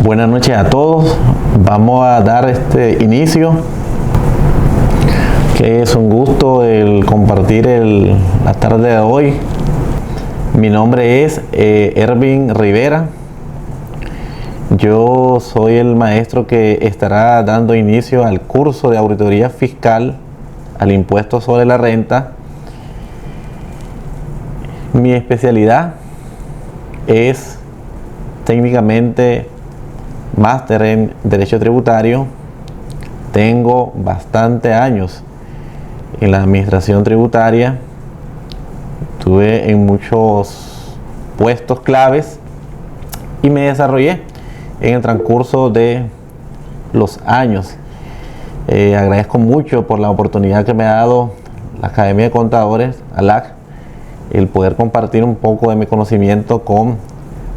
Buenas noches a todos. Vamos a dar inicio, que es un gusto el compartir la tarde de hoy. Mi nombre es Ervin Rivera. Yo soy el maestro que estará dando inicio al curso de auditoría fiscal al impuesto sobre la renta. Mi especialidad es técnicamente máster en Derecho Tributario. Tengo bastante años en la administración tributaria. Estuve en muchos puestos claves y me desarrollé en el transcurso de los años. Agradezco mucho por la oportunidad que me ha dado la Academia de Contadores, ALAC, el poder compartir un poco de mi conocimiento con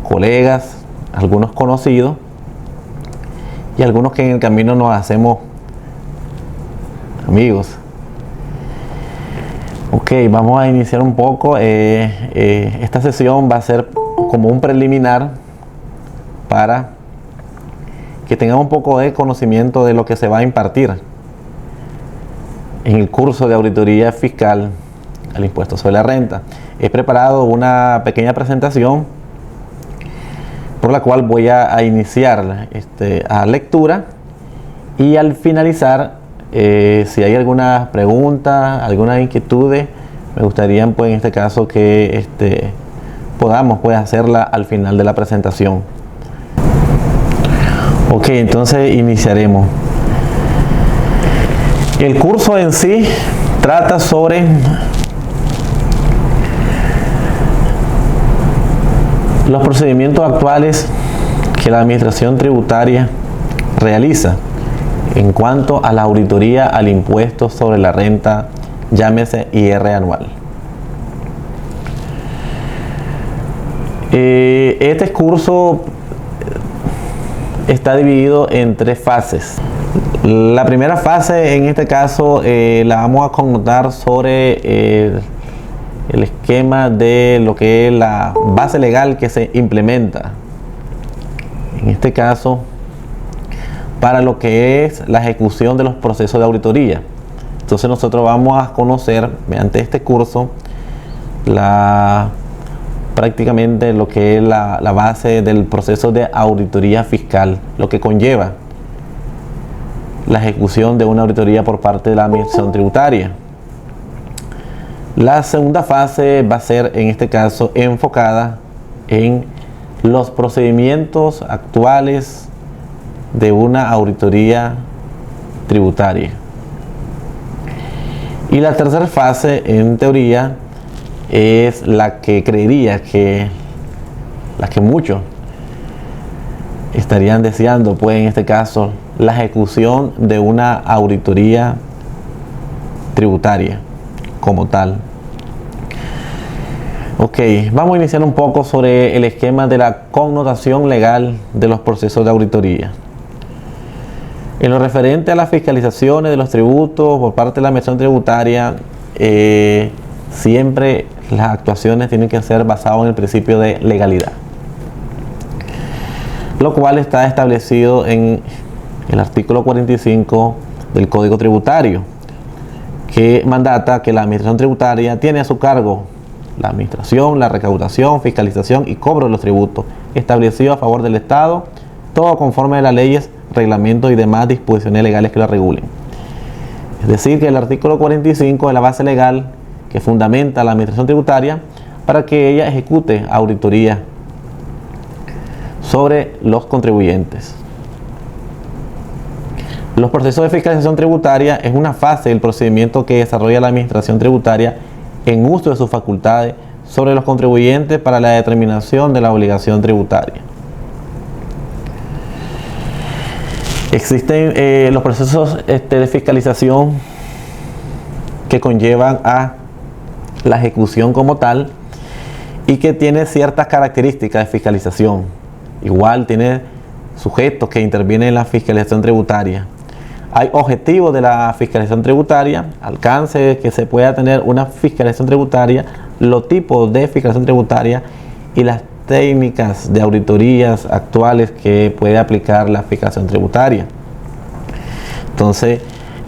colegas, algunos conocidos y algunos que en el camino nos hacemos amigos. Ok, vamos a iniciar un poco. Esta sesión va a ser como un preliminar para que tengan un poco de conocimiento de lo que se va a impartir en el curso de auditoría fiscal al impuesto sobre la renta. He preparado una pequeña presentación por la cual voy a iniciar a lectura, y al finalizar, si hay alguna pregunta, alguna inquietud, me gustaría pues en este caso que podamos pues hacerla al final de la presentación. Ok, entonces iniciaremos. El curso en sí trata sobre los procedimientos actuales que la administración tributaria realiza en cuanto a la auditoría al impuesto sobre la renta, llámese IR anual. Este curso está dividido en tres fases. La primera fase, en este caso, la vamos a connotar sobre el esquema de lo que es la base legal que se implementa, en este caso, para lo que es la ejecución de los procesos de auditoría. Entonces nosotros vamos a conocer mediante este curso prácticamente lo que es la base del proceso de auditoría fiscal, lo que conlleva la ejecución de una auditoría por parte de la administración tributaria. La segunda fase va a ser, en este caso, enfocada en los procedimientos actuales de una auditoría tributaria. Y la tercera fase, en teoría, es la que creería que muchos estarían deseando, pues en este caso, la ejecución de una auditoría tributaria como tal. Ok, vamos a iniciar un poco sobre el esquema de la connotación legal de los procesos de auditoría. En lo referente a las fiscalizaciones de los tributos por parte de la administración tributaria, siempre las actuaciones tienen que ser basadas en el principio de legalidad, lo cual está establecido en el artículo 45 del Código Tributario, que mandata que la administración tributaria tiene a su cargo la administración, la recaudación, fiscalización y cobro de los tributos establecidos a favor del Estado, todo conforme a las leyes, reglamentos y demás disposiciones legales que lo regulen. Es decir, que el artículo 45 es la base legal que fundamenta la administración tributaria para que ella ejecute auditoría sobre los contribuyentes. Los procesos de fiscalización tributaria es una fase del procedimiento que desarrolla la administración tributaria en uso de sus facultades sobre los contribuyentes para la determinación de la obligación tributaria. Existen los procesos de fiscalización que conllevan a la ejecución como tal y que tiene ciertas características de fiscalización. Igual tiene sujetos que intervienen en la fiscalización tributaria. Hay objetivos de la fiscalización tributaria, alcance que se pueda tener una fiscalización tributaria, los tipos de fiscalización tributaria y las técnicas de auditorías actuales que puede aplicar la fiscalización tributaria. Entonces,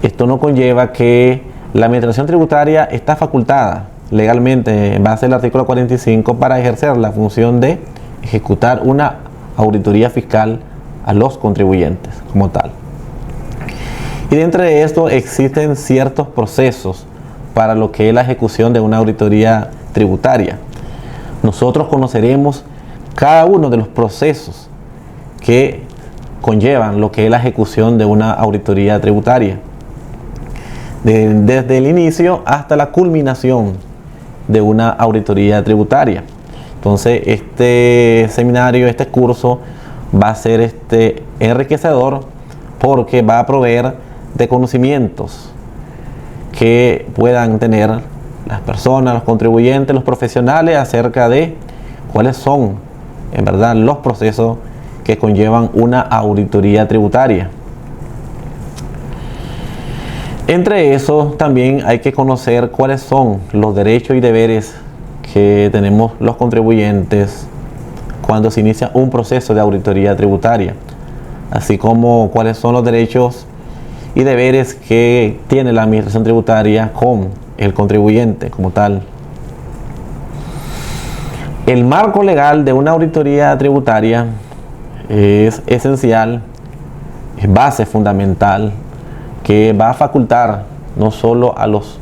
esto no conlleva que la administración tributaria está facultada legalmente en base al artículo 45 para ejercer la función de ejecutar una auditoría fiscal a los contribuyentes como tal. Y dentro de esto existen ciertos procesos para lo que es la ejecución de una auditoría tributaria. Nosotros conoceremos cada uno de los procesos que conllevan lo que es la ejecución de una auditoría tributaria, desde el inicio hasta la culminación de una auditoría tributaria. Entonces, este seminario, este curso va a ser enriquecedor porque va a proveer de conocimientos que puedan tener las personas, los contribuyentes, los profesionales acerca de cuáles son en verdad los procesos que conllevan una auditoría tributaria. Entre eso también hay que conocer cuáles son los derechos y deberes que tenemos los contribuyentes cuando se inicia un proceso de auditoría tributaria, así como cuáles son los derechos y deberes que tiene la administración tributaria con el contribuyente como tal. El marco legal de una auditoría tributaria es esencial, es base fundamental que va a facultar no solo a los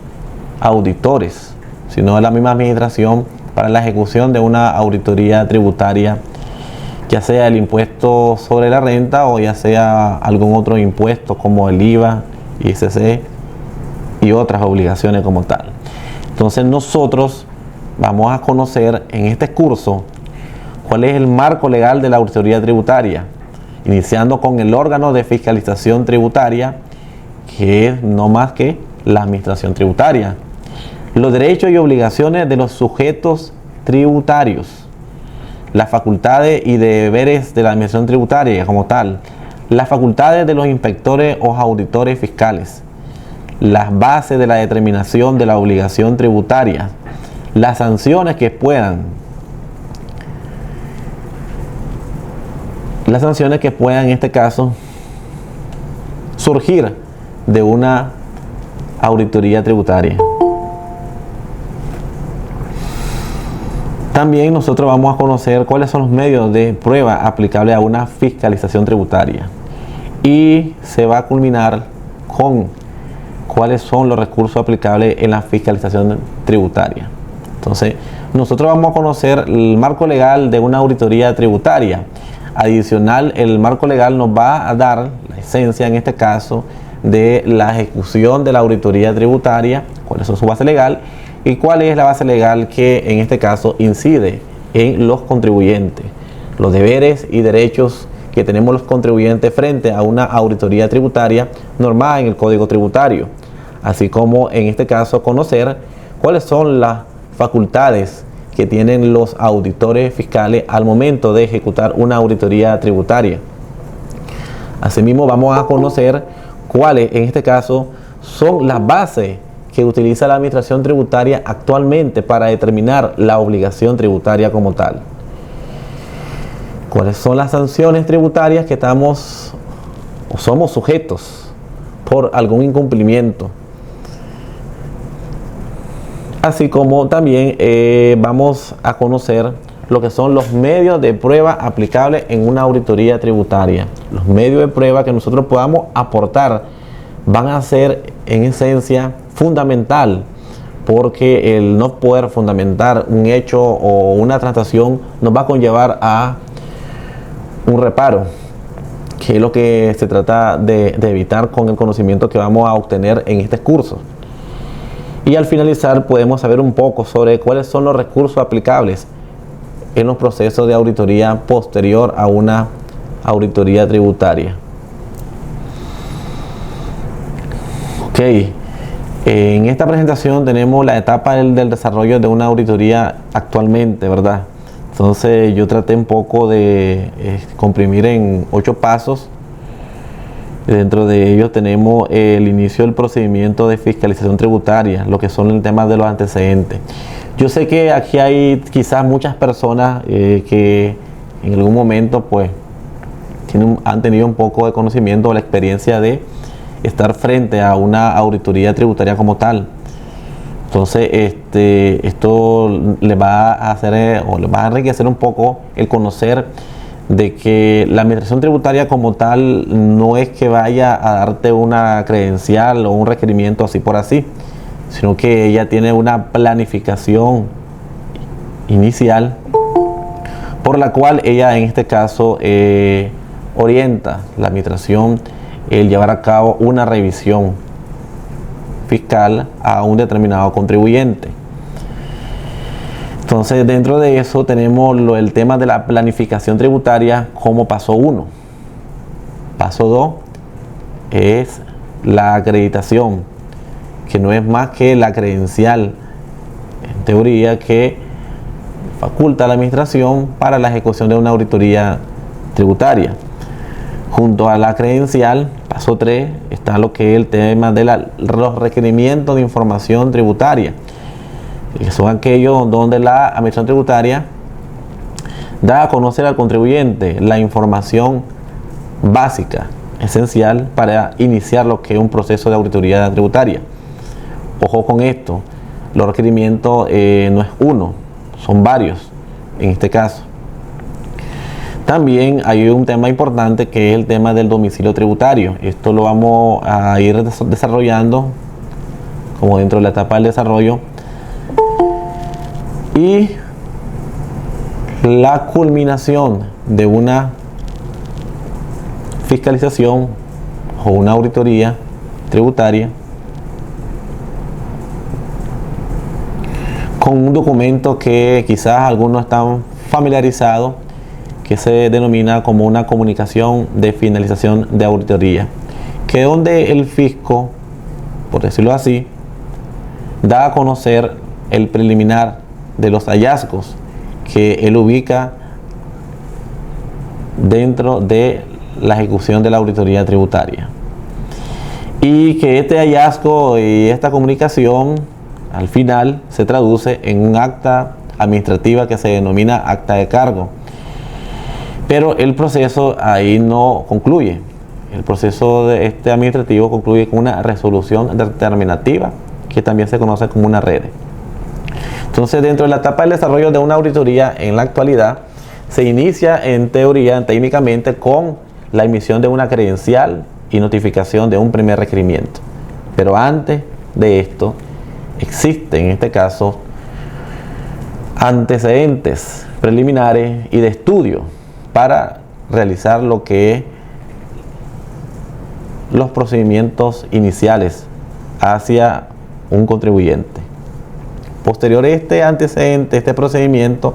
auditores, sino a la misma administración para la ejecución de una auditoría tributaria, ya sea el impuesto sobre la renta o ya sea algún otro impuesto como el IVA, ISC y otras obligaciones como tal. Entonces nosotros vamos a conocer en este curso cuál es el marco legal de la auditoría tributaria, iniciando con el órgano de fiscalización tributaria, que es no más que la administración tributaria, los derechos y obligaciones de los sujetos tributarios, las facultades y deberes de la administración tributaria como tal, las facultades de los inspectores o auditores fiscales, las bases de la determinación de la obligación tributaria, las sanciones que puedan en este caso surgir de una auditoría tributaria. También nosotros vamos a conocer cuáles son los medios de prueba aplicables a una fiscalización tributaria y se va a culminar con cuáles son los recursos aplicables en la fiscalización tributaria. Entonces, nosotros vamos a conocer el marco legal de una auditoría tributaria. Adicional, el marco legal nos va a dar la esencia, en este caso, de la ejecución de la auditoría tributaria, cuál es su base legal y cuál es la base legal que en este caso incide en los contribuyentes, los deberes y derechos que tenemos los contribuyentes frente a una auditoría tributaria normada en el Código Tributario, así como en este caso conocer cuáles son las facultades que tienen los auditores fiscales al momento de ejecutar una auditoría tributaria. Asimismo, vamos a conocer cuáles en este caso son las bases que utiliza la administración tributaria actualmente para determinar la obligación tributaria como tal. ¿Cuáles son las sanciones tributarias que estamos o somos sujetos por algún incumplimiento? Así como también vamos a conocer lo que son los medios de prueba aplicables en una auditoría tributaria. Los medios de prueba que nosotros podamos aportar van a ser en esencia fundamental, porque el no poder fundamentar un hecho o una transacción nos va a conllevar a un reparo, que es lo que se trata de evitar con el conocimiento que vamos a obtener en este curso. Y al finalizar podemos saber un poco sobre cuáles son los recursos aplicables en los procesos de auditoría posterior a una auditoría tributaria. Ok, en esta presentación tenemos la etapa del desarrollo de una auditoría actualmente, ¿verdad? Entonces yo traté un poco de comprimir en 8 pasos. Dentro de ellos tenemos el inicio del procedimiento de fiscalización tributaria, lo que son el tema de los antecedentes. Yo sé que aquí hay quizás muchas personas que en algún momento pues han tenido un poco de conocimiento o la experiencia de estar frente a una auditoría tributaria como tal. Entonces, esto le va a hacer o le va a enriquecer un poco el conocer de que la administración tributaria como tal no es que vaya a darte una credencial o un requerimiento así por así, sino que ella tiene una planificación inicial por la cual ella en este caso orienta la administración el llevar a cabo una revisión fiscal a un determinado contribuyente. Entonces, dentro de eso tenemos el tema de la planificación tributaria como paso 1. Paso 2 es la acreditación, que no es más que la credencial, en teoría, que faculta a la administración para la ejecución de una auditoría tributaria. Junto a la credencial, paso 3, está lo que es el tema de los requerimientos de información tributaria, que son aquellos donde la administración tributaria da a conocer al contribuyente la información básica, esencial para iniciar lo que es un proceso de auditoría tributaria. Ojo con esto, los requerimientos no es uno, son varios en este caso. También hay un tema importante que es el tema del domicilio tributario. Esto lo vamos a ir desarrollando como dentro de la etapa del desarrollo. Y la culminación de una fiscalización o una auditoría tributaria con un documento que quizás algunos están familiarizados, que se denomina como una comunicación de finalización de auditoría, que es donde el fisco, por decirlo así, da a conocer el preliminar de los hallazgos que él ubica dentro de la ejecución de la auditoría tributaria, y que este hallazgo y esta comunicación al final se traduce en un acta administrativa que se denomina acta de cargo. Pero el proceso ahí no concluye. El proceso de administrativo concluye con una resolución determinativa, que también se conoce como una REDE. Entonces, dentro de la etapa del desarrollo de una auditoría en la actualidad, se inicia en teoría, técnicamente, con la emisión de una credencial y notificación de un primer requerimiento. Pero antes de esto, existen en este caso antecedentes preliminares y de estudio para realizar lo que es los procedimientos iniciales hacia un contribuyente. Posterior a este antecedente, este procedimiento,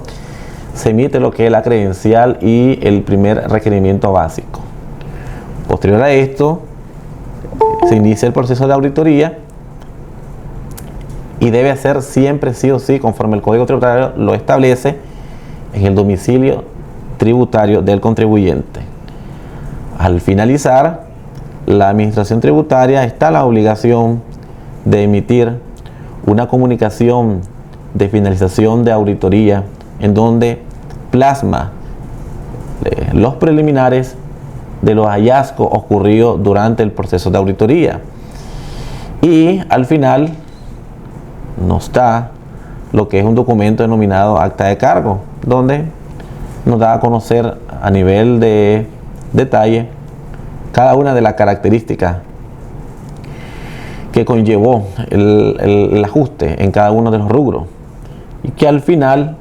se emite lo que es la credencial y el primer requerimiento básico. Posterior a esto, se inicia el proceso de auditoría y debe ser siempre sí o sí, conforme el Código Tributario lo establece, en el domicilio tributario del contribuyente. Al finalizar, la administración tributaria está en la obligación de emitir una comunicación de finalización de auditoría en donde plasma los preliminares de los hallazgos ocurridos durante el proceso de auditoría, y al final nos da lo que es un documento denominado acta de cargo, donde nos da a conocer a nivel de detalle cada una de las características que conllevó el ajuste en cada uno de los rubros, y que al final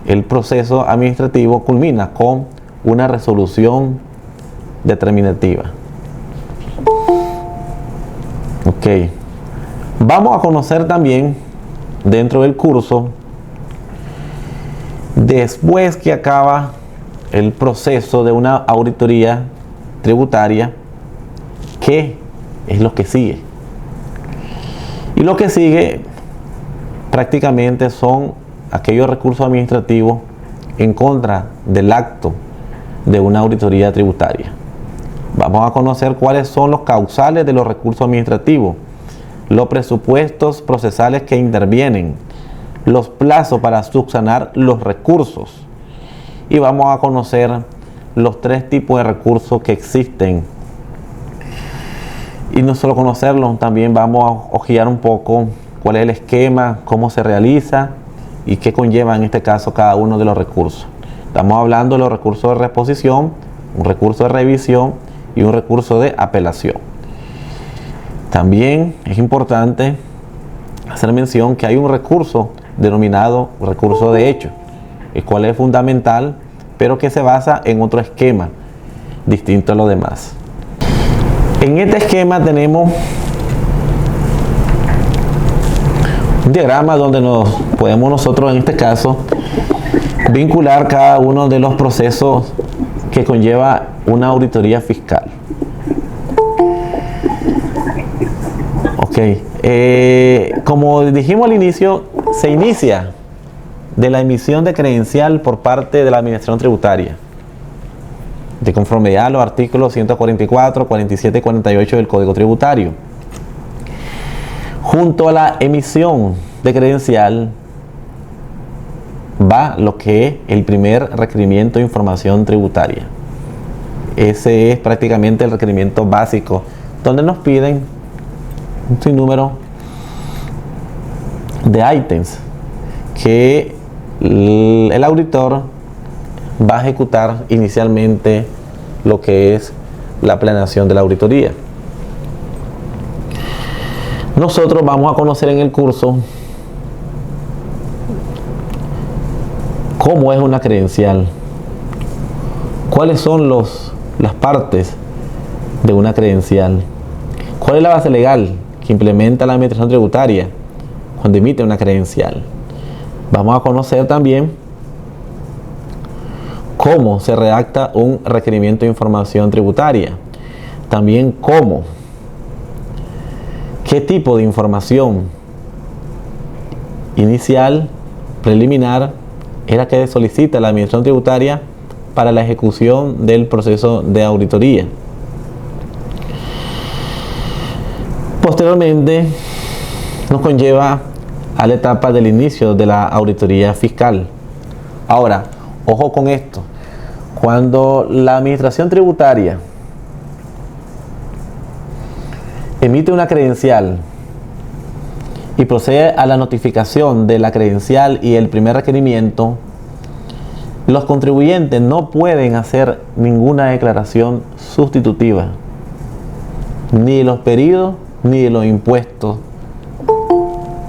el proceso administrativo culmina con una resolución determinativa. Ok, vamos a conocer también dentro del curso, después que acaba el proceso de una auditoría tributaria, qué es lo que sigue. Y lo que sigue prácticamente son aquellos recursos administrativos en contra del acto de una auditoría tributaria. Vamos a conocer cuáles son los causales de los recursos administrativos, los presupuestos procesales que intervienen, los plazos para subsanar los recursos y vamos a conocer los 3 tipos de recursos que existen. Y no solo conocerlos, también vamos a hojear un poco cuál es el esquema, cómo se realiza y qué conlleva en este caso cada uno de los recursos. Estamos hablando de los recursos de reposición, un recurso de revisión y un recurso de apelación. También es importante hacer mención que hay un recurso denominado recurso de hecho, el cual es fundamental, pero que se basa en otro esquema distinto a los demás. En este esquema tenemos un diagrama donde podemos nosotros en este caso vincular cada uno de los procesos que conlleva una auditoría fiscal. Como dijimos al inicio, se inicia de la emisión de credencial por parte de la Administración Tributaria, de conformidad a los artículos 144, 47 y 48 del Código Tributario. Junto a la emisión de credencial va lo que es el primer requerimiento de información tributaria. Ese es prácticamente el requerimiento básico, donde nos piden un sinnúmero de ítems que el auditor va a ejecutar inicialmente lo que es la planeación de la auditoría. Nosotros vamos a conocer en el curso cómo es una credencial, cuáles son las partes de una credencial, cuál es la base legal que implementa la Administración Tributaria cuando emite una credencial. Vamos a conocer también cómo se redacta un requerimiento de información tributaria, también qué tipo de información inicial, preliminar, es la que solicita la Administración Tributaria para la ejecución del proceso de auditoría. Posteriormente nos conlleva a la etapa del inicio de la auditoría fiscal. Ahora, ojo con esto, cuando la Administración Tributaria emite una credencial y procede a la notificación de la credencial y el primer requerimiento, los contribuyentes no pueden hacer ninguna declaración sustitutiva, ni de los pedidos ni de los impuestos,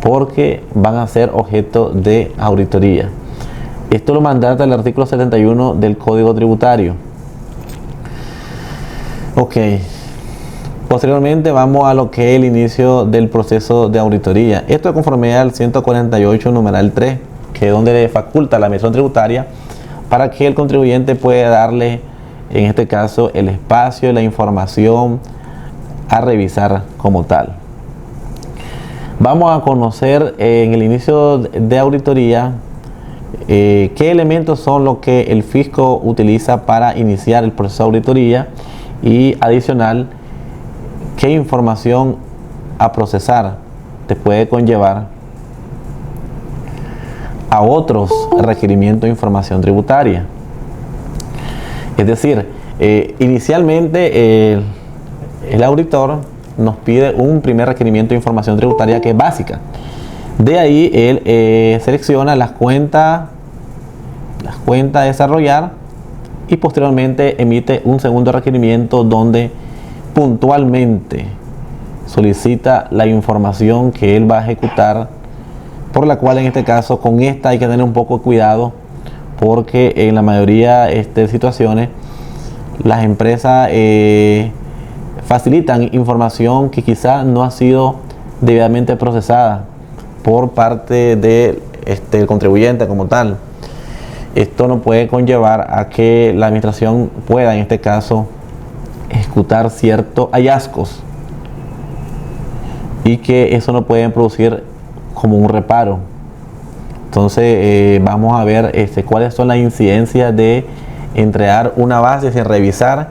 porque van a ser objeto de auditoría. Esto lo mandata el artículo 71 del Código Tributario. Posteriormente vamos a lo que es el inicio del proceso de auditoría. Esto es conforme al 148 numeral 3, que es donde le faculta a la Administración Tributaria para que el contribuyente pueda darle, en este caso, el espacio y la información a revisar como tal. Vamos a conocer en el inicio de auditoría qué elementos son los que el fisco utiliza para iniciar el proceso de auditoría y adicional qué información a procesar te puede conllevar a otros requerimientos de información tributaria. Es decir, inicialmente el auditor nos pide un primer requerimiento de información tributaria que es básica. De ahí él selecciona las cuentas a desarrollar y posteriormente emite un segundo requerimiento donde puntualmente solicita la información que él va a ejecutar, por la cual en este caso con esta hay que tener un poco de cuidado, porque en la mayoría de situaciones las empresas facilitan información que quizás no ha sido debidamente procesada por parte del contribuyente como tal. Esto no puede conllevar a que la administración pueda en este caso ejecutar ciertos hallazgos y que eso no puede producir como un reparo. Entonces vamos a ver cuáles son las incidencias de entregar una base sin revisar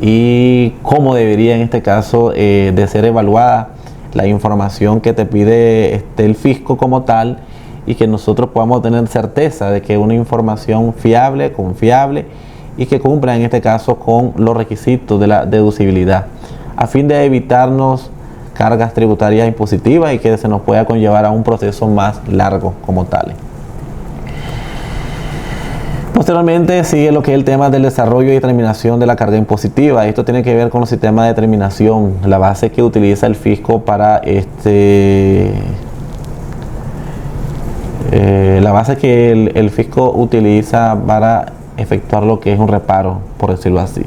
y cómo debería en este caso de ser evaluada la información que te pide el fisco como tal y que nosotros podamos tener certeza de que una información fiable, confiable y que cumpla en este caso con los requisitos de la deducibilidad, a fin de evitarnos cargas tributarias impositivas y que se nos pueda conllevar a un proceso más largo como tal. Posteriormente sigue lo que es el tema del desarrollo y determinación de la carga impositiva. Esto tiene que ver con el sistema de determinación, la base que utiliza el fisco para la base que el fisco utiliza para efectuar lo que es un reparo, por decirlo así.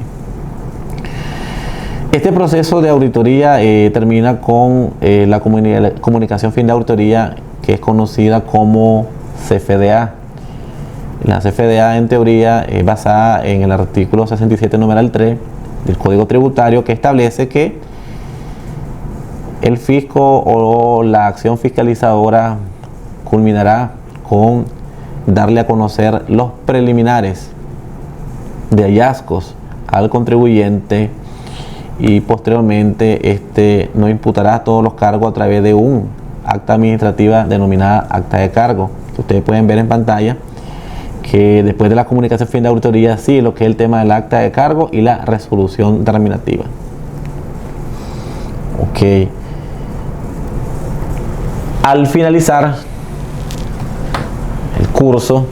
Este proceso de auditoría termina con la comunicación fin de auditoría, que es conocida como CFDA. La CFDA, en teoría, es basada en el artículo 67 numeral 3 del Código Tributario, que establece que el fisco o la acción fiscalizadora culminará con darle a conocer los preliminares de hallazgos al contribuyente y posteriormente no imputará todos los cargos a través de un acta administrativa denominada acta de cargo, que ustedes pueden ver en pantalla, que después de la comunicación fin de auditoría sigue lo que es el tema del acta de cargo y la resolución determinativa. Ok. Al finalizar el curso,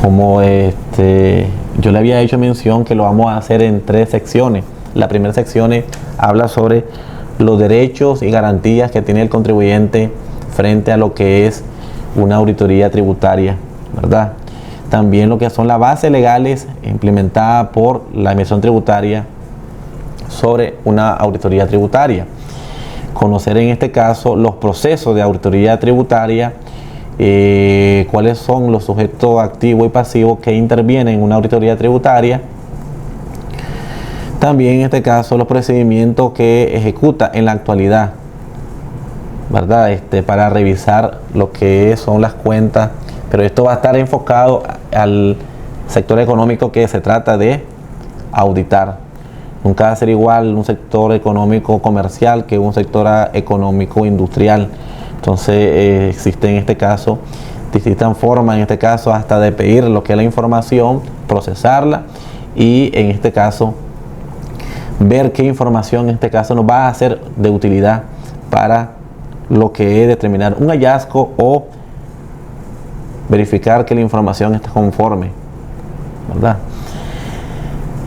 como yo le había hecho mención que lo vamos a hacer en 3 secciones. La primera sección habla sobre los derechos y garantías que tiene el contribuyente frente a lo que es una auditoría tributaria, ¿verdad? También lo que son las bases legales implementadas por la Administración Tributaria sobre una auditoría tributaria. Conocer en este caso los procesos de auditoría tributaria, cuáles son los sujetos activos y pasivos que intervienen en una auditoría tributaria. También en este caso los procedimientos que ejecuta en la actualidad, ¿verdad? Para revisar lo que son las cuentas, pero esto va a estar enfocado al sector económico que se trata de auditar. Nunca va a ser igual un sector económico comercial que un sector económico industrial. Entonces existe en este caso distintas formas, en este caso hasta de pedir lo que es la información, procesarla y en este caso ver qué información en este caso nos va a ser de utilidad para lo que es determinar un hallazgo o verificar que la información está conforme, ¿verdad?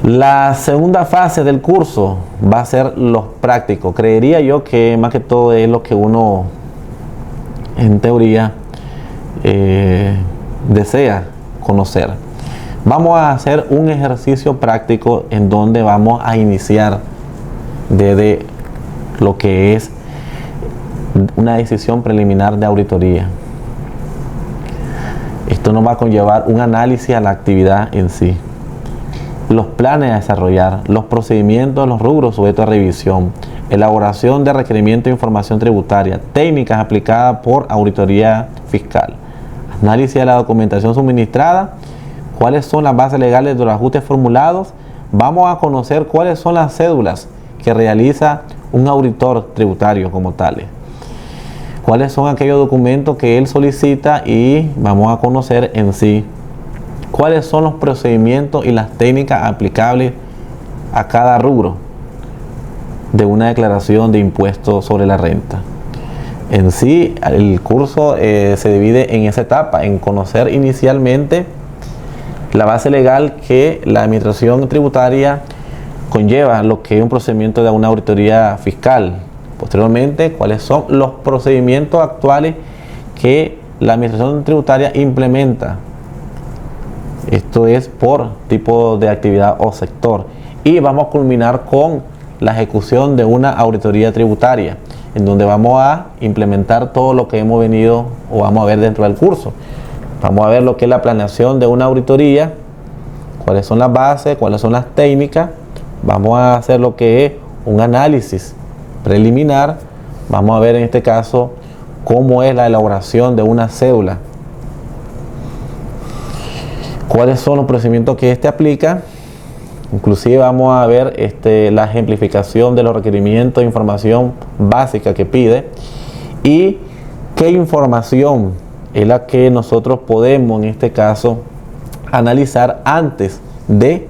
La segunda fase del curso va a ser los prácticos. Creería yo que más que todo es lo que uno en teoría desea conocer. Vamos a hacer un ejercicio práctico en donde vamos a iniciar desde lo que es una decisión preliminar de auditoría. Esto nos va a conllevar un análisis a la actividad en sí, los planes a desarrollar, los procedimientos, los rubros sujetos a revisión, elaboración de requerimientos de información tributaria, técnicas aplicadas por auditoría fiscal, análisis de la documentación suministrada, cuáles son las bases legales de los ajustes formulados. Vamos a conocer cuáles son las cédulas que realiza un auditor tributario como tales, cuáles son aquellos documentos que él solicita y vamos a conocer en sí cuáles son los procedimientos y las técnicas aplicables a cada rubro de una declaración de impuestos sobre la renta. En sí, el curso se divide en esa etapa, en conocer inicialmente la base legal que la administración tributaria conlleva, lo que es un procedimiento de una auditoría fiscal. Posteriormente, cuáles son los procedimientos actuales que la administración tributaria implementa. Esto es por tipo de actividad o sector. Y vamos a culminar con la ejecución de una auditoría tributaria, en donde vamos a implementar todo lo que hemos venido o vamos a ver dentro del curso. Vamos a ver lo que es la planeación de una auditoría, cuáles son las bases, cuáles son las técnicas. Vamos a hacer lo que es un análisis preliminar. Vamos a ver en este caso cómo es la elaboración de una cédula, cuáles son los procedimientos que aplica. Inclusive vamos a ver la ejemplificación de los requerimientos de información básica que pide y ¿Qué información es la que nosotros podemos en este caso analizar antes de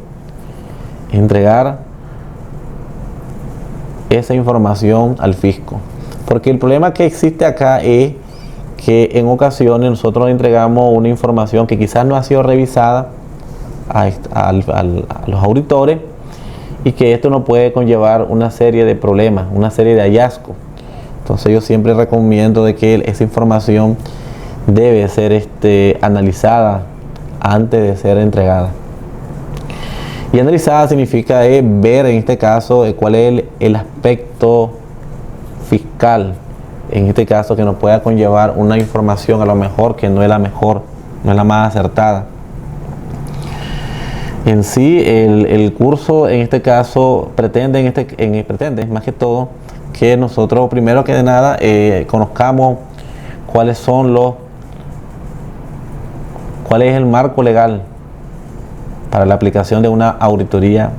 entregar esa información al fisco? Porque el problema que existe acá es que en ocasiones nosotros entregamos una información que quizás no ha sido revisada a los auditores, y que esto nos puede conllevar una serie de problemas, una serie de hallazgos. Entonces yo siempre recomiendo de que esa información debe ser analizada antes de ser entregada. Y analizada significa ver en este caso cuál es el aspecto fiscal, en este caso, que nos pueda conllevar una información a lo mejor que no es la mejor, no es la más acertada. En sí, el curso en este caso pretende más que todo que nosotros, primero que de nada, conozcamos cuál es el marco legal para la aplicación de una auditoría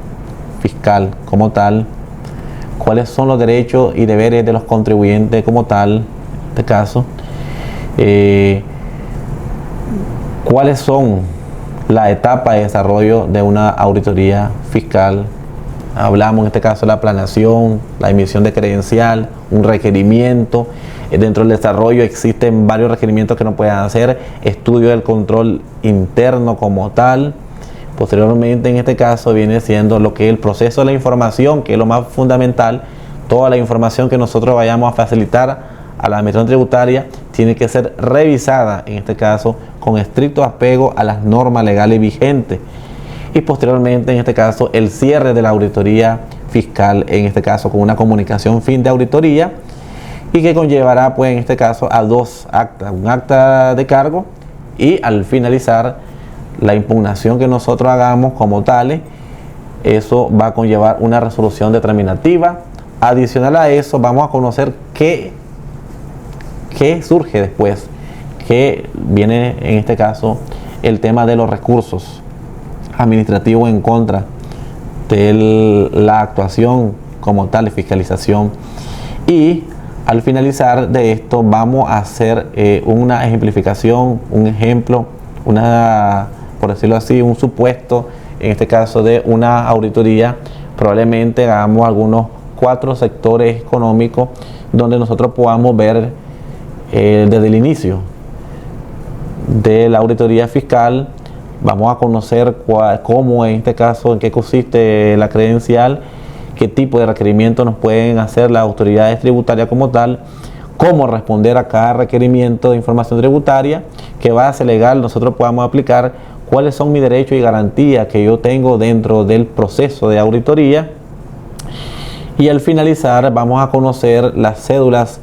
fiscal como tal, cuáles son los derechos y deberes de los contribuyentes como tal, en este caso, cuáles son la etapa de desarrollo de una auditoría fiscal. Hablamos en este caso de la planeación, la emisión de credencial, un requerimiento. Dentro del desarrollo existen varios requerimientos que no pueden hacer, estudio del control interno como tal. Posteriormente, en este caso, viene siendo lo que es el proceso de la información, que es lo más fundamental. Toda la información que nosotros vayamos a facilitar a la administración tributaria tiene que ser revisada, en este caso, con estricto apego a las normas legales vigentes. Y posteriormente, en este caso, el cierre de la auditoría fiscal, en este caso, con una comunicación fin de auditoría, y que conllevará, pues, en este caso, a dos actas: un acta de cargo, y al finalizar la impugnación que nosotros hagamos como tales, eso va a conllevar una resolución determinativa. Adicional a eso, vamos a conocer qué surge después, que viene en este caso el tema de los recursos administrativos en contra de la actuación como tal de fiscalización. Y al finalizar de esto vamos a hacer una ejemplificación, un ejemplo, por decirlo así, un supuesto, en este caso de una auditoría. Probablemente hagamos algunos 4 sectores económicos donde nosotros podamos ver desde el inicio de la auditoría fiscal. Vamos a conocer cómo, en este caso, en qué consiste la credencial, qué tipo de requerimientos nos pueden hacer las autoridades tributarias como tal, cómo responder a cada requerimiento de información tributaria, qué base legal nosotros podamos aplicar, cuáles son mis derechos y garantías que yo tengo dentro del proceso de auditoría. Y al finalizar vamos a conocer las cédulas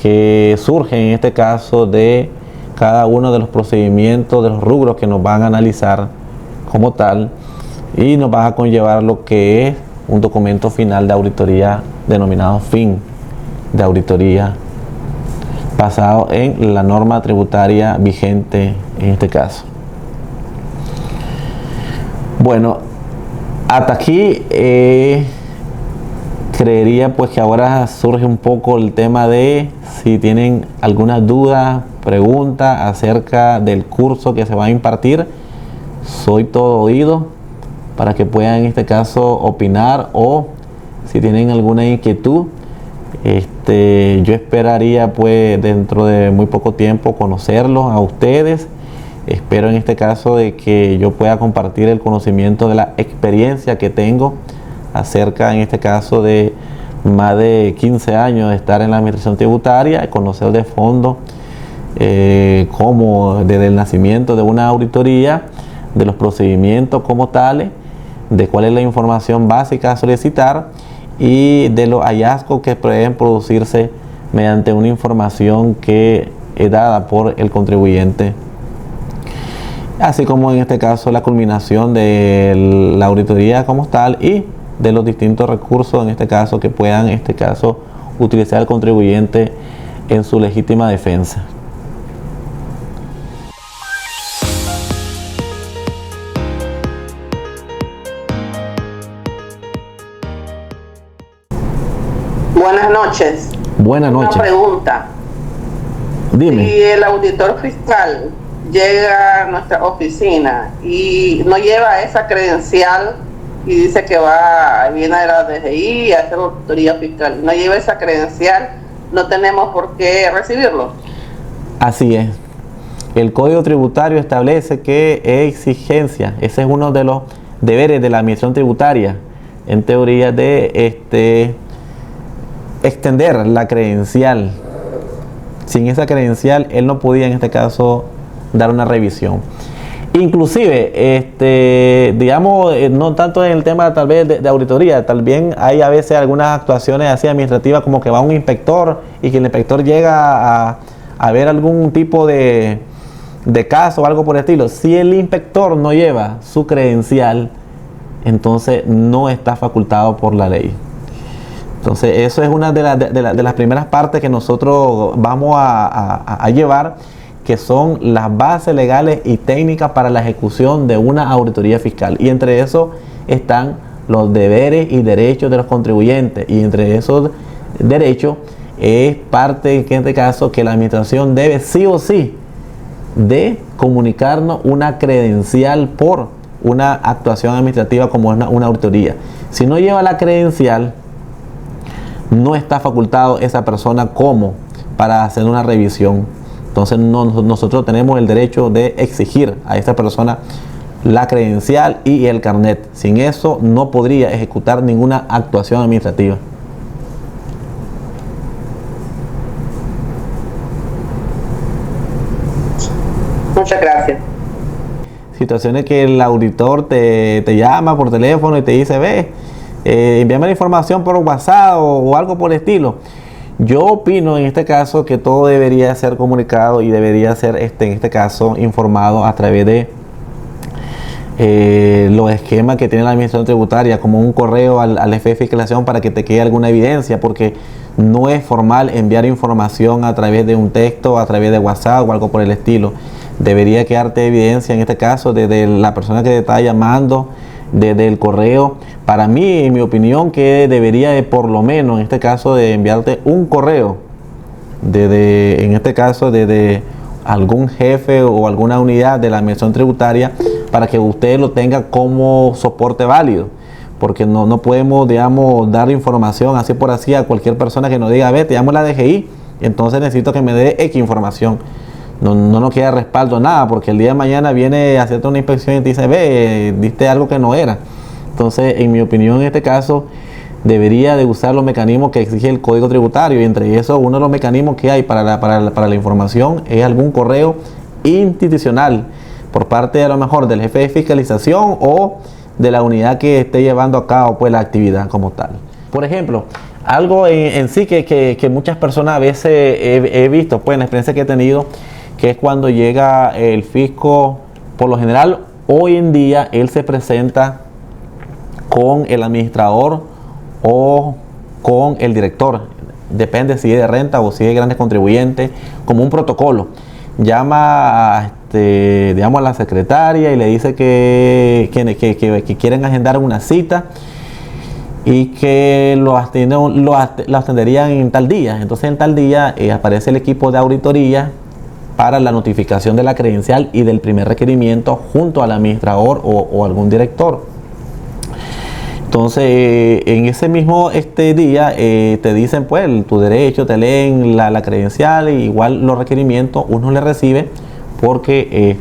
que surgen en este caso de cada uno de los procedimientos, de los rubros que nos van a analizar como tal, y nos va a conllevar lo que es un documento final de auditoría denominado fin de auditoría, basado en la norma tributaria vigente en este caso. Bueno, hasta aquí creería pues que ahora surge un poco el tema de si tienen alguna duda, pregunta acerca del curso que se va a impartir. Soy todo oído para que puedan en este caso opinar, o si tienen alguna inquietud. Yo esperaría pues dentro de muy poco tiempo conocerlos a ustedes. Espero en este caso de que yo pueda compartir el conocimiento de la experiencia que tengo acerca, en este caso, de más de 15 años de estar en la administración tributaria, conocer de fondo cómo desde el nacimiento de una auditoría, de los procedimientos como tales, de cuál es la información básica a solicitar y de los hallazgos que pueden producirse mediante una información que es dada por el contribuyente, así como en este caso la culminación de la auditoría como tal y de los distintos recursos en este caso que puedan en este caso utilizar el contribuyente en su legítima defensa. Buenas noches. Buenas noches. Una pregunta. Dime. Si el auditor fiscal llega a nuestra oficina y no lleva esa credencial y dice que viene de la DGI a hacer auditoría fiscal, no lleva esa credencial, no tenemos por qué recibirlo. Así es. El Código Tributario establece que es exigencia, ese es uno de los deberes de la Administración Tributaria, en teoría, de extender la credencial. Sin esa credencial, él no podía en este caso dar una revisión. Inclusive, digamos, no tanto en el tema tal vez de auditoría, también hay a veces algunas actuaciones así administrativas, como que va un inspector y que el inspector llega a ver algún tipo de caso o algo por el estilo. Si el inspector no lleva su credencial, entonces no está facultado por la ley. Entonces eso es una de las primeras partes que nosotros vamos a llevar, que son las bases legales y técnicas para la ejecución de una auditoría fiscal. Y entre eso están los deberes y derechos de los contribuyentes. Y entre esos derechos es parte, en este caso, que la administración debe sí o sí de comunicarnos una credencial por una actuación administrativa como es una auditoría. Si no lleva la credencial, no está facultado esa persona como para hacer una revisión. Entonces nosotros tenemos el derecho de exigir a esta persona la credencial y el carnet. Sin eso no podría ejecutar ninguna actuación administrativa. Muchas gracias. Situaciones que el auditor te llama por teléfono y te dice, envíame la información por WhatsApp o algo por el estilo. Yo opino en este caso que todo debería ser comunicado y debería ser en este caso informado a través de los esquemas que tiene la Administración Tributaria, como un correo al jefe de fiscalización para que te quede alguna evidencia, porque no es formal enviar información a través de un texto, a través de WhatsApp o algo por el estilo. Debería quedarte evidencia en este caso desde la persona que te está llamando, desde el correo. Para mí, en mi opinión, que debería de, por lo menos en este caso, de enviarte un correo en este caso desde algún jefe o alguna unidad de la Administración Tributaria, para que usted lo tenga como soporte válido, porque no podemos, digamos, dar información así por así a cualquier persona que nos diga, te llamo a la DGI, entonces necesito que me dé X información. No nos queda respaldo nada, porque el día de mañana viene a hacerte una inspección y te dice, diste algo que no era. Entonces, en mi opinión, en este caso, debería de usar los mecanismos que exige el Código Tributario, y entre eso, uno de los mecanismos que hay para la información es algún correo institucional por parte, a lo mejor, del jefe de fiscalización o de la unidad que esté llevando a cabo pues la actividad como tal. Por ejemplo, algo en sí que muchas personas a veces he visto, pues en la experiencia que he tenido, que es cuando llega el fisco. Por lo general, hoy en día, él se presenta con el administrador o con el director, depende si es de renta o si es de grandes contribuyentes, como un protocolo. Llama digamos, a la secretaria y le dice que quieren agendar una cita y que lo atenderían en tal día. Entonces en tal día aparece el equipo de auditoría para la notificación de la credencial y del primer requerimiento junto al administrador o algún director. Entonces en ese mismo día te dicen pues tu derecho, te leen la credencial, e igual los requerimientos uno le recibe, porque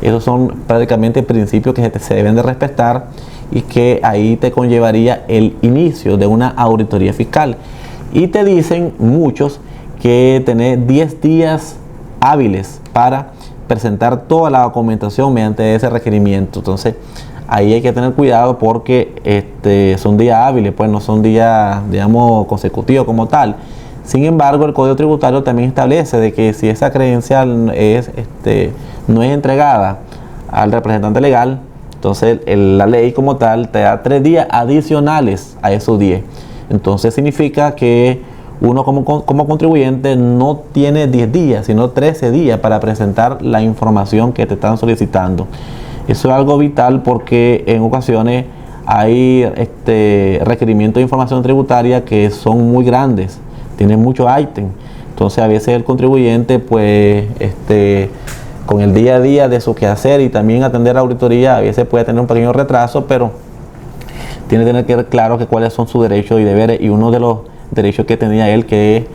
esos son prácticamente principios que se deben de respetar, y que ahí te conllevaría el inicio de una auditoría fiscal. Y te dicen muchos que tenés 10 días hábiles para presentar toda la documentación mediante ese requerimiento. Entonces ahí hay que tener cuidado, porque son días hábiles, pues no son días, digamos, consecutivos como tal. Sin embargo, el Código Tributario también establece de que si esa credencial no es entregada al representante legal, entonces la ley como tal te da 3 días adicionales a esos 10. Entonces significa que uno como contribuyente no tiene 10 días, sino 13 días para presentar la información que te están solicitando. Eso es algo vital, porque en ocasiones hay requerimientos de información tributaria que son muy grandes, tienen muchos ítems. Entonces a veces el contribuyente pues con el día a día de su quehacer y también atender la auditoría a veces puede tener un pequeño retraso, pero tiene que tener claro que cuáles son sus derechos y deberes, y uno de los derechos que tenía él, que es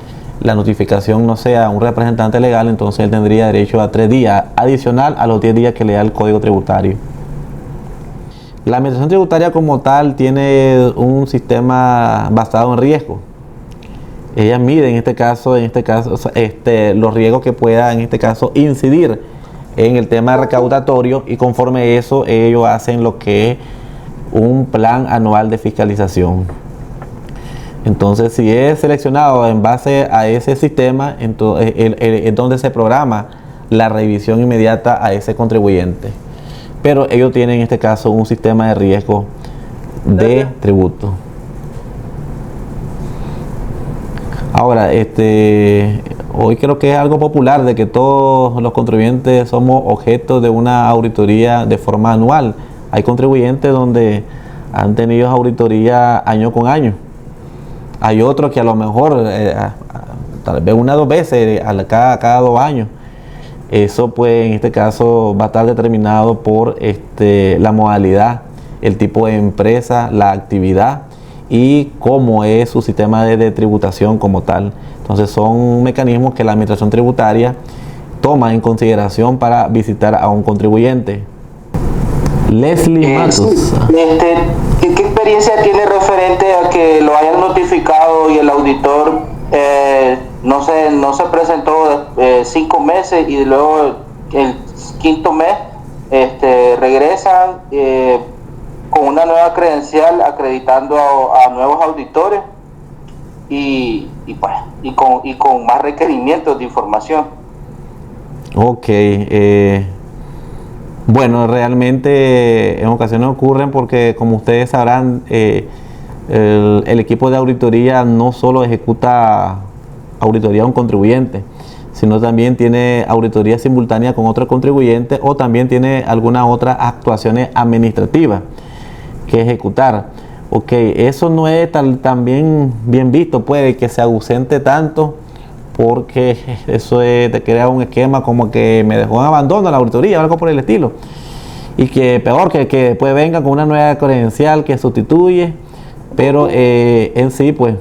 la notificación, no sea un representante legal, entonces él tendría derecho a 3 días adicional a los 10 días que le da el Código Tributario. La administración tributaria como tal tiene un sistema basado en riesgo. Ella mide en este caso los riesgos que pueda en este caso incidir en el tema recaudatorio, y conforme eso ellos hacen lo que es un plan anual de fiscalización. Entonces, si es seleccionado en base a ese sistema, entonces es donde se programa la revisión inmediata a ese contribuyente. Pero ellos tienen en este caso un sistema de riesgo de tributo. Ahora, hoy creo que es algo popular de que todos los contribuyentes somos objeto de una auditoría de forma anual. Hay contribuyentes donde han tenido auditoría año con año. Hay otros que a lo mejor tal vez 1 o 2 veces cada 2 años. Eso pues en este caso va a estar determinado por la modalidad, el tipo de empresa, la actividad y cómo es su sistema de tributación como tal. Entonces son mecanismos que la administración tributaria toma en consideración para visitar a un contribuyente. Leslie Matos. ¿Qué experiencia tiene referente a que lo hayan notificado y el auditor no se presentó 5 meses y luego el 5.º mes regresan con una nueva credencial acreditando a nuevos auditores y con más requerimientos de información? Ok, bueno, realmente en ocasiones ocurren porque, como ustedes sabrán, el equipo de auditoría no solo ejecuta auditoría a un contribuyente, sino también tiene auditoría simultánea con otros contribuyentes, o también tiene algunas otras actuaciones administrativas que ejecutar. Ok, eso no es tan bien visto, puede que se ausente tanto, porque eso te crea un esquema como que me dejó en abandono la auditoría o algo por el estilo, y que peor que después venga con una nueva credencial que sustituye, pero en sí pues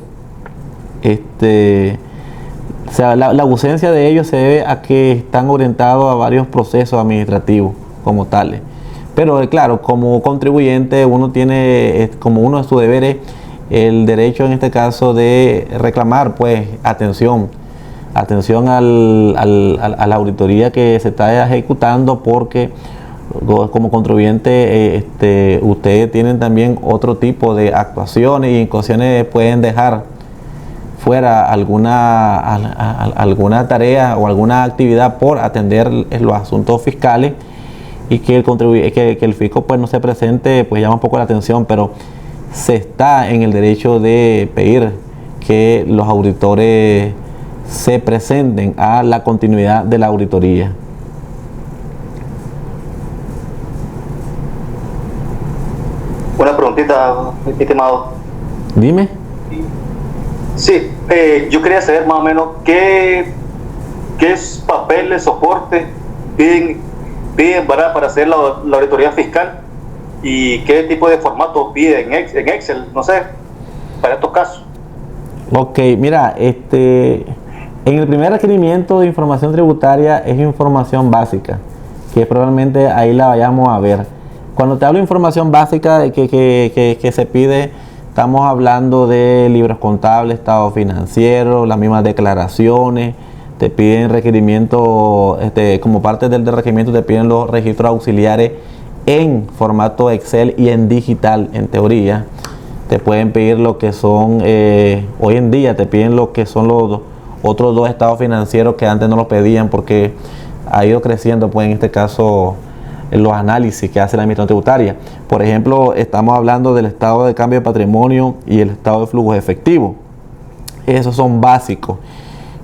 o sea, la ausencia de ellos se debe a que están orientados a varios procesos administrativos como tales. Pero claro, como contribuyente uno tiene como uno de sus deberes el derecho en este caso de reclamar pues atención a la auditoría que se está ejecutando, porque como contribuyente ustedes tienen también otro tipo de actuaciones, y en ocasiones pueden dejar fuera alguna tarea o alguna actividad por atender los asuntos fiscales, y que el fisco pues no se presente, pues llama un poco la atención, pero se está en el derecho de pedir que los auditores se presenten a la continuidad de la auditoría. Una preguntita, estimado. Dime. Sí, yo quería saber más o menos qué papeles, soporte piden para hacer la auditoría fiscal, y qué tipo de formato piden en Excel, no sé, para estos casos. Ok, mira, en el primer requerimiento de información tributaria es información básica, que probablemente ahí la vayamos a ver. Cuando te hablo de información básica que se pide, estamos hablando de libros contables, estado financiero, las mismas declaraciones. Te piden requerimientos, como parte del requerimiento te piden los registros auxiliares en formato Excel y en digital, en teoría. Te pueden pedir lo que son, hoy en día te piden lo que son los otros 2 estados financieros que antes no los pedían, porque ha ido creciendo pues en este caso los análisis que hace la administración tributaria. Por ejemplo, estamos hablando del estado de cambio de patrimonio y el estado de flujos efectivos. Esos son básicos,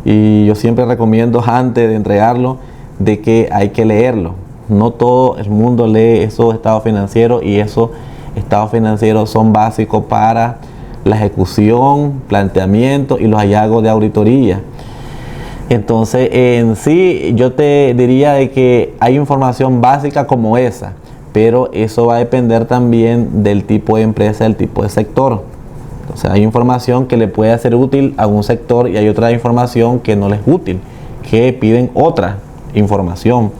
y yo siempre recomiendo antes de entregarlo de que hay que leerlo. No todo el mundo lee esos estados financieros, y esos estados financieros son básicos para la ejecución, planteamiento y los hallazgos de auditoría. Entonces, en sí, yo te diría de que hay información básica como esa, pero eso va a depender también del tipo de empresa, del tipo de sector. Entonces, hay información que le puede ser útil a un sector y hay otra información que no les es útil, que piden otra información.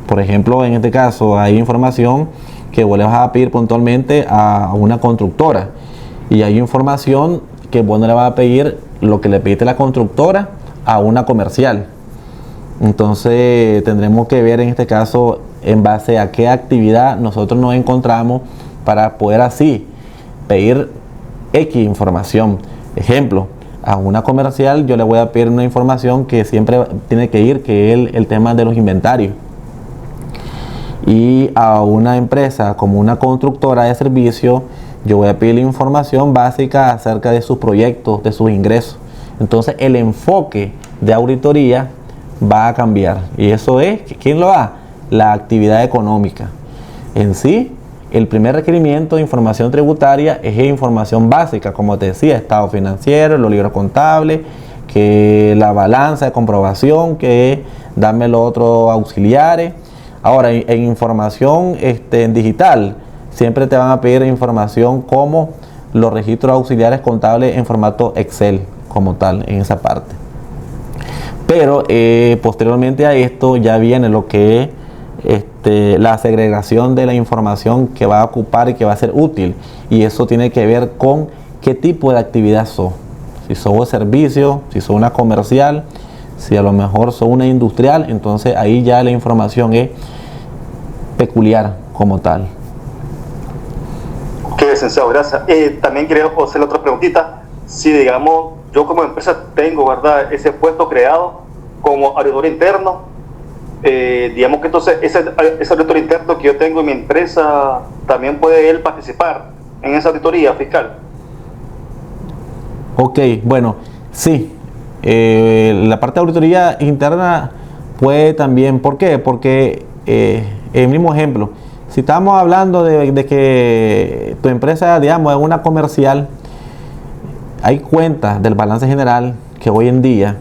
Por ejemplo, en este caso, hay información que vos le vas a pedir puntualmente a una constructora y hay información que vos no le vas a pedir lo que le pediste a la constructora a una comercial. Entonces tendremos que ver en este caso en base a qué actividad nosotros nos encontramos para poder así pedir X información. Ejemplo, a una comercial yo le voy a pedir una información que siempre tiene que ir, que es el tema de los inventarios. Y a una empresa como una constructora de servicio yo voy a pedir información básica acerca de sus proyectos, de sus ingresos. Entonces el enfoque de auditoría va a cambiar. Y eso es, ¿quién lo da? La actividad económica. En sí, el primer requerimiento de información tributaria es información básica, como te decía, estado financiero, los libros contables, que la balanza de comprobación, que dame los otros auxiliares. Ahora, en información en digital, siempre te van a pedir información como los registros auxiliares contables en formato Excel, como tal, en esa parte. Pero posteriormente a esto ya viene lo que es la segregación de la información que va a ocupar y que va a ser útil. Y eso tiene que ver con qué tipo de actividad sos. Si sos un servicio, si sos una comercial, si a lo mejor sos una industrial, entonces ahí ya la información es peculiar como tal. Ok, licenciado, gracias. También quería hacer otra preguntita. Si digamos, yo como empresa tengo, ¿verdad?, ese puesto creado como auditor interno, digamos que entonces ese auditor interno que yo tengo en mi empresa, también puede él participar en esa auditoría fiscal. Ok, bueno, sí. La parte de auditoría interna puede también, ¿por qué? Porque el mismo ejemplo, si estamos hablando de que tu empresa, digamos, es una comercial, hay cuentas del balance general que hoy en día,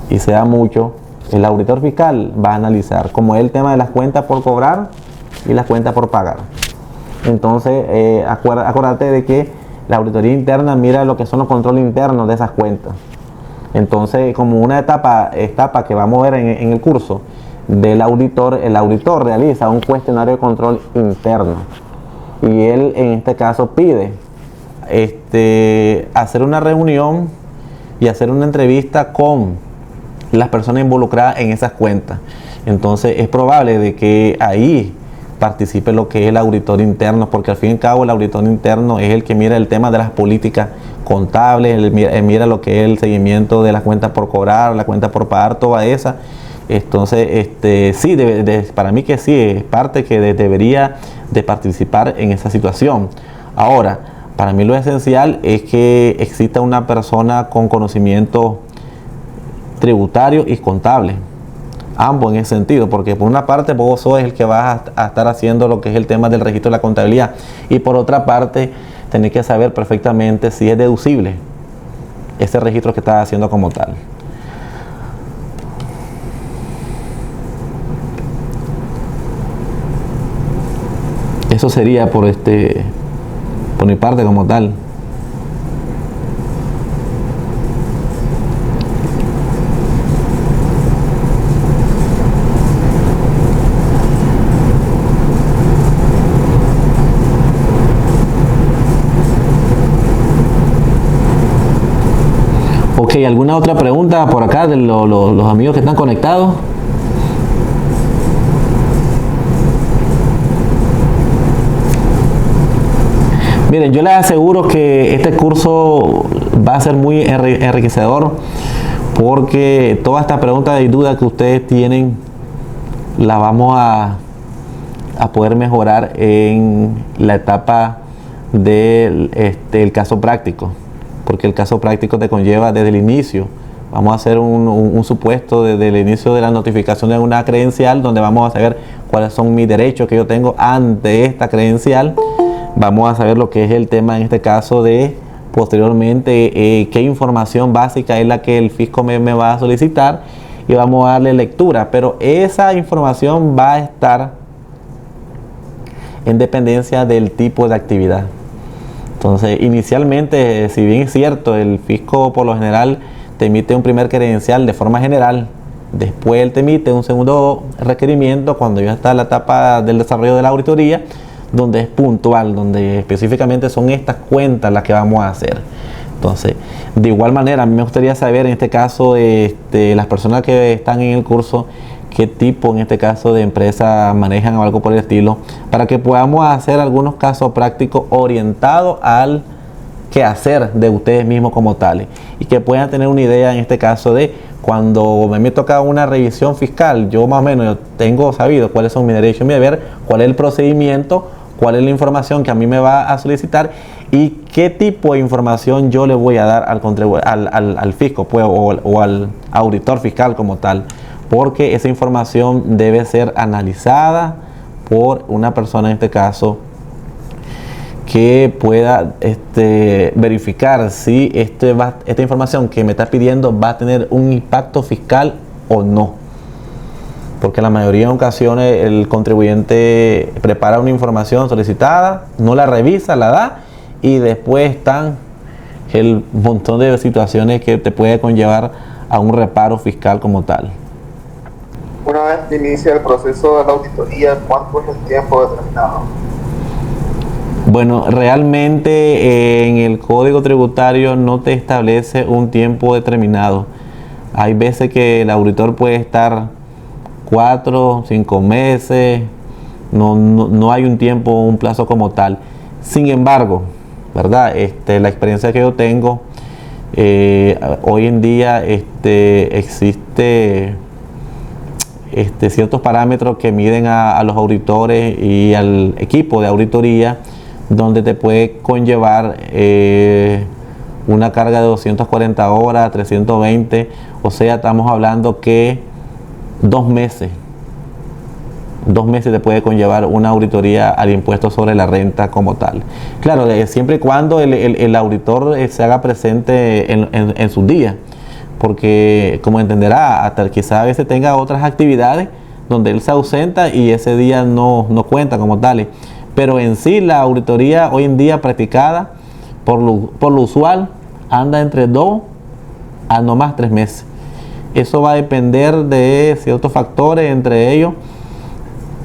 y se da mucho, el auditor fiscal va a analizar, como es el tema de las cuentas por cobrar y las cuentas por pagar. Entonces, acuérdate de que la auditoría interna mira lo que son los controles internos de esas cuentas. Entonces, como una etapa que vamos a ver en el curso del auditor, el auditor realiza un cuestionario de control interno y él en este caso pide hacer una reunión y hacer una entrevista con las personas involucradas en esas cuentas. Entonces es probable de que ahí participe lo que es el auditor interno, porque al fin y al cabo el auditor interno es el que mira el tema de las políticas contables, él mira lo que es el seguimiento de las cuentas por cobrar, la cuenta por pagar, toda esa. Entonces, sí, para mí que sí, es parte que debería de participar en esa situación. Ahora, para mí lo esencial es que exista una persona con conocimiento tributario y contable, ambos en ese sentido, porque por una parte vos sos el que vas a estar haciendo lo que es el tema del registro de la contabilidad y por otra parte tenés que saber perfectamente si es deducible ese registro que estás haciendo como tal. Eso sería por mi parte como tal. Ok, ¿alguna otra pregunta por acá de los amigos que están conectados? Miren, yo les aseguro que este curso va a ser muy enriquecedor porque todas estas preguntas y dudas que ustedes tienen las vamos a poder mejorar en la etapa del el caso práctico, porque el caso práctico te conlleva desde el inicio. Vamos a hacer un supuesto desde el inicio de la notificación de una credencial donde vamos a saber cuáles son mis derechos que yo tengo ante esta credencial. Vamos a saber lo que es el tema en este caso de posteriormente qué información básica es la que el fisco me va a solicitar y vamos a darle lectura, pero esa información va a estar en dependencia del tipo de actividad. Entonces, inicialmente, si bien es cierto, el fisco por lo general te emite un primer credencial de forma general, después él te emite un segundo requerimiento cuando ya está en la etapa del desarrollo de la auditoría, donde es puntual, donde específicamente son estas cuentas las que vamos a hacer. Entonces, de igual manera, a mí me gustaría saber en este caso, las personas que están en el curso, qué tipo en este caso de empresa manejan o algo por el estilo, para que podamos hacer algunos casos prácticos orientados al quehacer de ustedes mismos como tales y que puedan tener una idea en este caso de cuando me toca una revisión fiscal, yo más o menos tengo sabido cuáles son mis derechos y mi deber, cuál es el procedimiento, cuál es la información que a mí me va a solicitar y qué tipo de información yo le voy a dar al fisco pues, o al auditor fiscal como tal, porque esa información debe ser analizada por una persona en este caso que pueda verificar si esta información que me está pidiendo va a tener un impacto fiscal o no. Porque en la mayoría de ocasiones el contribuyente prepara una información solicitada, no la revisa, la da y después están el montón de situaciones que te puede conllevar a un reparo fiscal como tal. Una vez que inicia el proceso de la auditoría, ¿cuánto es el tiempo determinado? Bueno, realmente en el Código Tributario no te establece un tiempo determinado. Hay veces que el auditor puede estar 4, 5 meses, no hay un tiempo, un plazo como tal. Sin embargo, ¿verdad? La experiencia que yo tengo, hoy en día existe ciertos parámetros que miden a los auditores y al equipo de auditoría, donde te puede conllevar una carga de 240 horas, 320, o sea, estamos hablando que 2 meses te puede conllevar una auditoría al impuesto sobre la renta como tal. Claro, siempre y cuando el auditor se haga presente en sus días, porque como entenderá, hasta quizá a veces tenga otras actividades donde él se ausenta y ese día no cuenta como tales. Pero en sí la auditoría hoy en día practicada por lo usual anda entre 2 a no más 3 meses. Eso va a depender de ciertos factores, entre ellos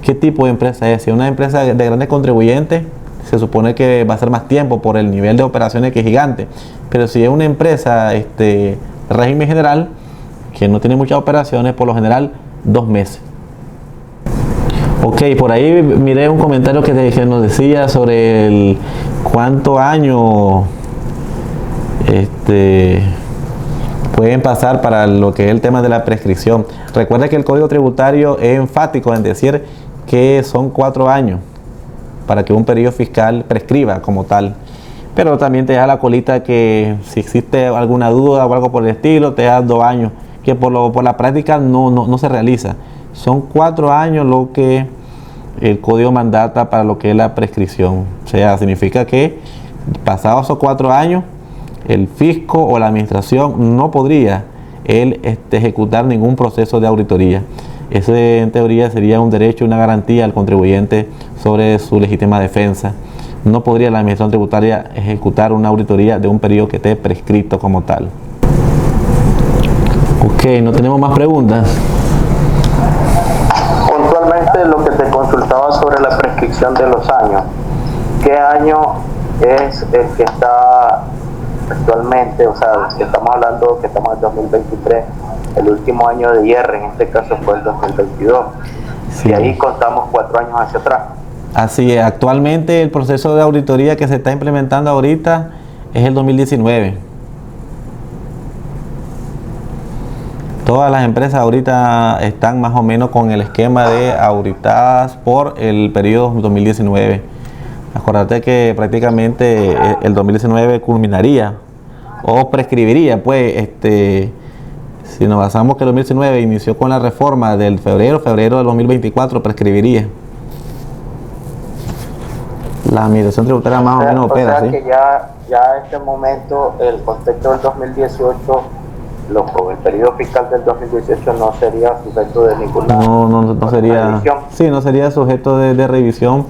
qué tipo de empresa es. Si es una empresa de grandes contribuyentes, se supone que va a ser más tiempo por el nivel de operaciones que es gigante. Pero si es una empresa de régimen general, que no tiene muchas operaciones, por lo general 2 meses. Ok, por ahí miré un comentario que nos decía sobre cuántos años pueden pasar para lo que es el tema de la prescripción. Recuerda que el Código Tributario es enfático en decir que son 4 años para que un periodo fiscal prescriba como tal. Pero también te da la colita que si existe alguna duda o algo por el estilo, te da 2 años, que por la práctica no se realiza. Son 4 años lo que el código mandata para lo que es la prescripción. O sea, significa que pasados esos 4 años, el fisco o la administración no podría ejecutar ningún proceso de auditoría. Ese en teoría sería un derecho, una garantía al contribuyente sobre su legítima defensa. No podría la administración tributaria ejecutar una auditoría de un periodo que esté prescrito como tal. Ok, no tenemos más preguntas. Puntualmente lo que te consultaba sobre la prescripción de los años. ¿Qué año es el que está actualmente? O sea, estamos hablando que estamos en 2023, el último año de IR en este caso fue el 2022. Sí. Y ahí contamos 4 años hacia atrás. Así es, actualmente el proceso de auditoría que se está implementando ahorita es el 2019. Todas las empresas ahorita están más o menos con el esquema de auditadas por el periodo 2019. Acuérdate que prácticamente el 2019 culminaría o prescribiría, pues, si nos basamos que el 2019 inició con la reforma del febrero del 2024 prescribiría. La administración tributaria más o menos opera, ¿sí? que ya en este momento el contexto del 2018, con el periodo fiscal del 2018 no sería sujeto de ninguna No sería, revisión. sí, no sería sujeto de revisión,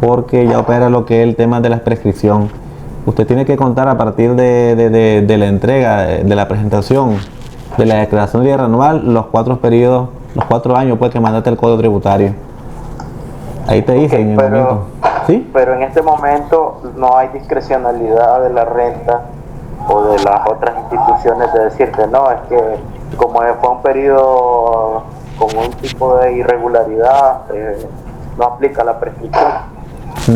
porque ya opera lo que es el tema de la prescripción. Usted tiene que contar a partir de la entrega, de la presentación de la declaración diaria anual, los 4 periodos, los 4 años pues que mandaste el código tributario. Ahí te dice en el momento. ¿Sí? Pero en este momento no hay discrecionalidad de la renta o de las otras instituciones de decirte, no, es que como fue un periodo con un tipo de irregularidad, no aplica la prescripción.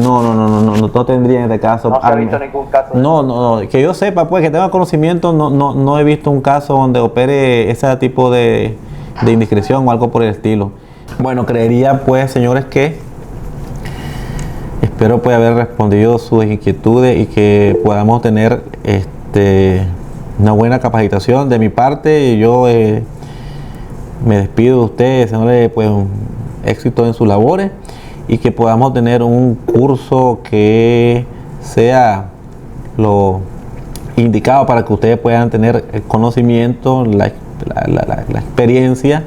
No tendría en este caso. No se ha visto ningún caso. No, que yo sepa, pues, que tenga conocimiento, no he visto un caso donde opere ese tipo de indiscreción o algo por el estilo. Bueno, creería, pues, señores, que espero pues haber respondido sus inquietudes y que podamos tener una buena capacitación. De mi parte, yo me despido de ustedes, señores, pues, éxito en sus labores, y que podamos tener un curso que sea lo indicado para que ustedes puedan tener el conocimiento, la experiencia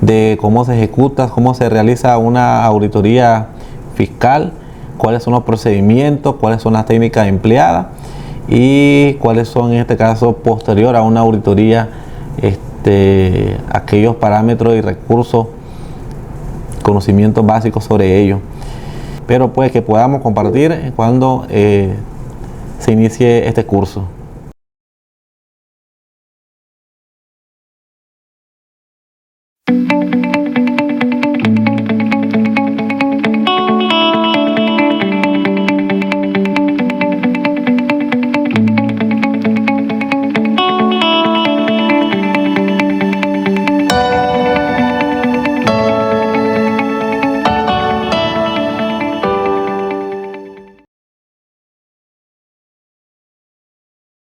de cómo se ejecuta, cómo se realiza una auditoría fiscal, cuáles son los procedimientos, cuáles son las técnicas empleadas y cuáles son, en este caso, posterior a una auditoría, aquellos parámetros y recursos, conocimientos básicos sobre ello. Pero pues que podamos compartir cuando se inicie este curso.